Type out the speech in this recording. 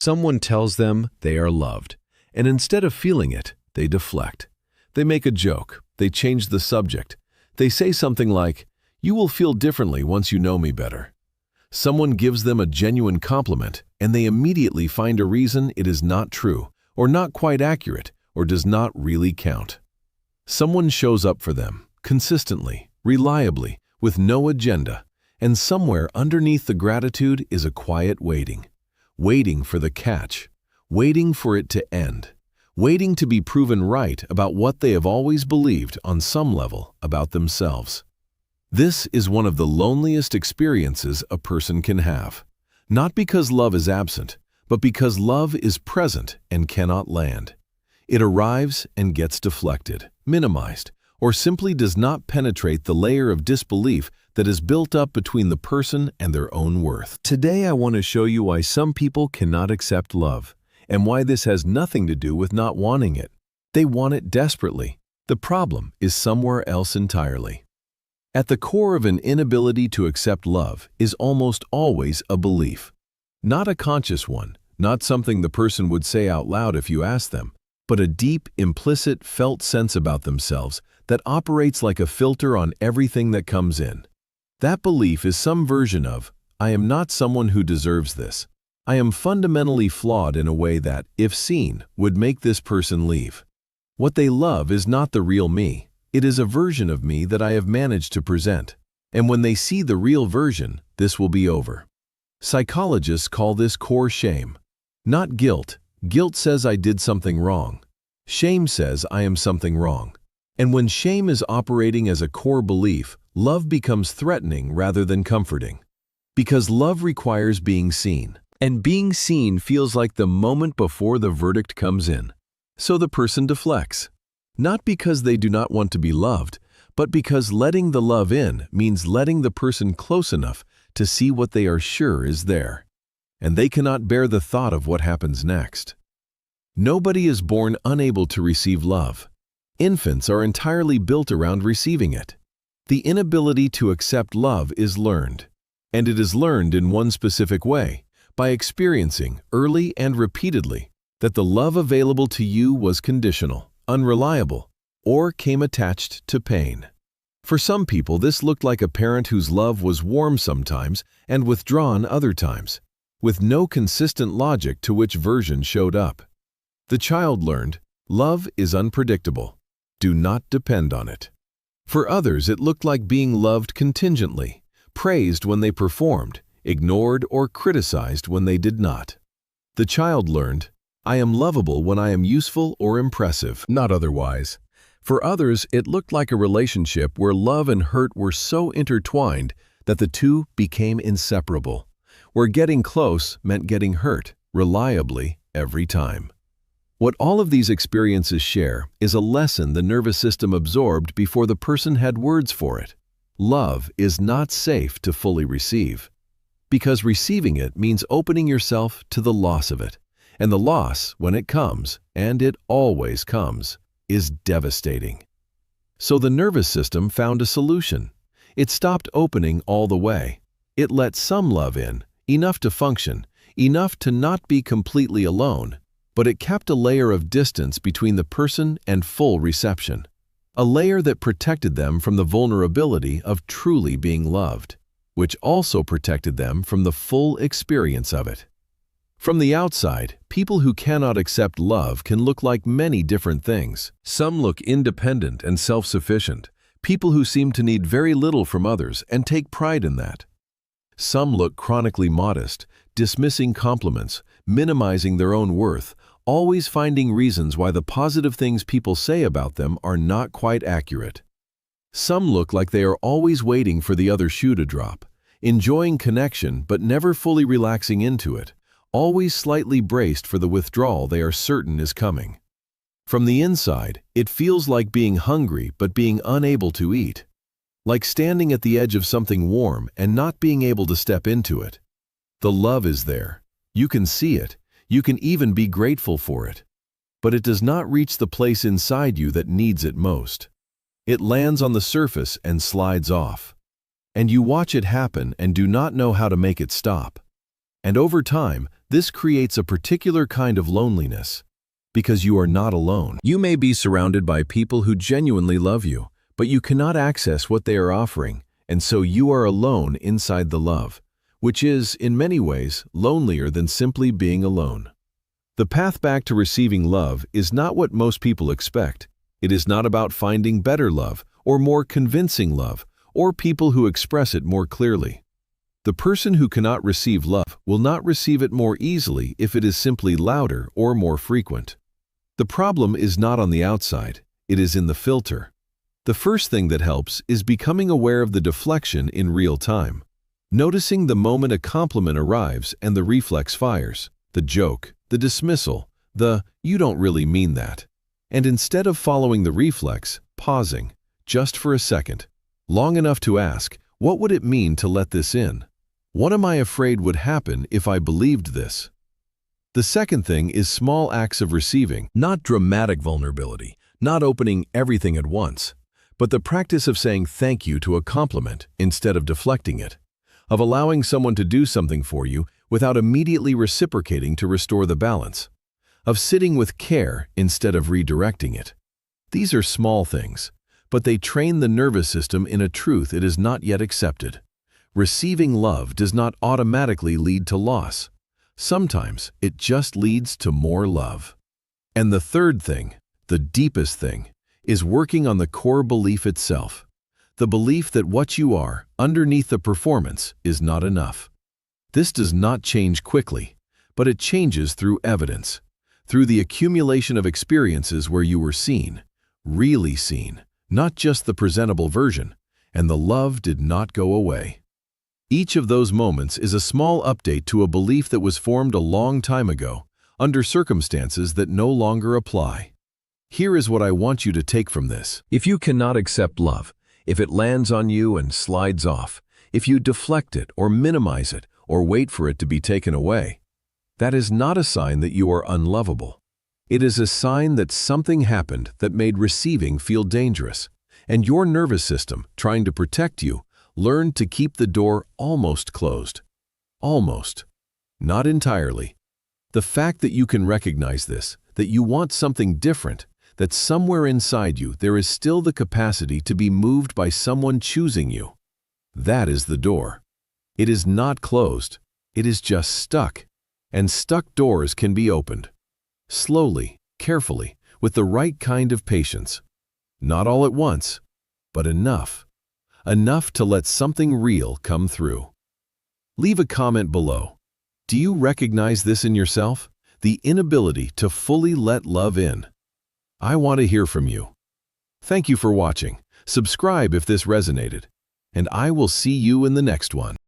Someone tells them they are loved, and instead of feeling it, they deflect. They make a joke, they change the subject. They say something like, "You will feel differently once you know me better." Someone gives them a genuine compliment, and they immediately find a reason it is not true, or not quite accurate, or does not really count. Someone shows up for them, consistently, reliably, with no agenda, and somewhere underneath the gratitude is a quiet waiting. Waiting for the catch, waiting for it to end, waiting to be proven right about what they have always believed on some level about themselves. This is one of the loneliest experiences a person can have, not because love is absent, but because love is present and cannot land. It arrives and gets deflected, minimized, or simply does not penetrate the layer of disbelief that is built up between the person and their own worth. Today I want to show you why some people cannot accept love, and why this has nothing to do with not wanting it. They want it desperately. The problem is somewhere else entirely. At the core of an inability to accept love is almost always a belief. Not a conscious one, not something the person would say out loud if you asked them, but a deep, implicit, felt sense about themselves that operates like a filter on everything that comes in. That belief is some version of, "I am not someone who deserves this. I am fundamentally flawed in a way that, if seen, would make this person leave." What they love is not the real me. It is a version of me that I have managed to present. And when they see the real version, this will be over. Psychologists call this core shame. Not guilt. Guilt says I did something wrong. Shame says I am something wrong. And when shame is operating as a core belief, love becomes threatening rather than comforting. Because love requires being seen. And being seen feels like the moment before the verdict comes in. So the person deflects. Not because they do not want to be loved, but because letting the love in means letting the person close enough to see what they are sure is there. And they cannot bear the thought of what happens next. Nobody is born unable to receive love. Infants are entirely built around receiving it. The inability to accept love is learned. And it is learned in one specific way, by experiencing, early and repeatedly, that the love available to you was conditional, unreliable, or came attached to pain. For some people, this looked like a parent whose love was warm sometimes and withdrawn other times, with no consistent logic to which version showed up. The child learned, love is unpredictable. Do not depend on it. For others, it looked like being loved contingently, praised when they performed, ignored or criticized when they did not. The child learned, I am lovable when I am useful or impressive, not otherwise. For others, it looked like a relationship where love and hurt were so intertwined that the two became inseparable, where getting close meant getting hurt, reliably, every time. What all of these experiences share is a lesson the nervous system absorbed before the person had words for it. Love is not safe to fully receive, because receiving it means opening yourself to the loss of it. And the loss, when it comes, and it always comes, is devastating. So the nervous system found a solution. It stopped opening all the way. It let some love in, enough to function, enough to not be completely alone, but it kept a layer of distance between the person and full reception, a layer that protected them from the vulnerability of truly being loved, which also protected them from the full experience of it. From the outside, people who cannot accept love can look like many different things. Some look independent and self-sufficient, people who seem to need very little from others and take pride in that. Some look chronically modest, dismissing compliments, minimizing their own worth, always finding reasons why the positive things people say about them are not quite accurate. Some look like they are always waiting for the other shoe to drop, enjoying connection but never fully relaxing into it, always slightly braced for the withdrawal they are certain is coming. From the inside, it feels like being hungry but being unable to eat, like standing at the edge of something warm and not being able to step into it. The love is there. You can see it. You can even be grateful for it. But it does not reach the place inside you that needs it most. It lands on the surface and slides off. And you watch it happen and do not know how to make it stop. And over time, this creates a particular kind of loneliness, because you are not alone. You may be surrounded by people who genuinely love you, but you cannot access what they are offering, and so you are alone inside the love, which is, in many ways, lonelier than simply being alone. The path back to receiving love is not what most people expect. It is not about finding better love, or more convincing love, or people who express it more clearly. The person who cannot receive love will not receive it more easily if it is simply louder or more frequent. The problem is not on the outside, it is in the filter. The first thing that helps is becoming aware of the deflection in real time. Noticing the moment a compliment arrives and the reflex fires, the joke, the dismissal, the "you don't really mean that." And instead of following the reflex, pausing, just for a second, long enough to ask, what would it mean to let this in? What am I afraid would happen if I believed this? The second thing is small acts of receiving, not dramatic vulnerability, not opening everything at once, but the practice of saying thank you to a compliment instead of deflecting it, of allowing someone to do something for you without immediately reciprocating to restore the balance, of sitting with care instead of redirecting it. These are small things, but they train the nervous system in a truth it has not yet accepted. Receiving love does not automatically lead to loss. Sometimes it just leads to more love. And the third thing, the deepest thing, is working on the core belief itself. The belief that what you are, underneath the performance, is not enough. This does not change quickly, but it changes through evidence, through the accumulation of experiences where you were seen, really seen, not just the presentable version, and the love did not go away. Each of those moments is a small update to a belief that was formed a long time ago, under circumstances that no longer apply. Here is what I want you to take from this. If you cannot accept love, if it lands on you and slides off, if you deflect it or minimize it or wait for it to be taken away, that is not a sign that you are unlovable. It is a sign that something happened that made receiving feel dangerous, and your nervous system, trying to protect you, learned to keep the door almost closed. Almost. Not entirely. The fact that you can recognize this, that you want something different, that somewhere inside you there is still the capacity to be moved by someone choosing you. That is the door. It is not closed. It is just stuck. And stuck doors can be opened. Slowly, carefully, with the right kind of patience. Not all at once, but enough. Enough to let something real come through. Leave a comment below. Do you recognize this in yourself? The inability to fully let love in. I want to hear from you. Thank you for watching. Subscribe if this resonated, and I will see you in the next one.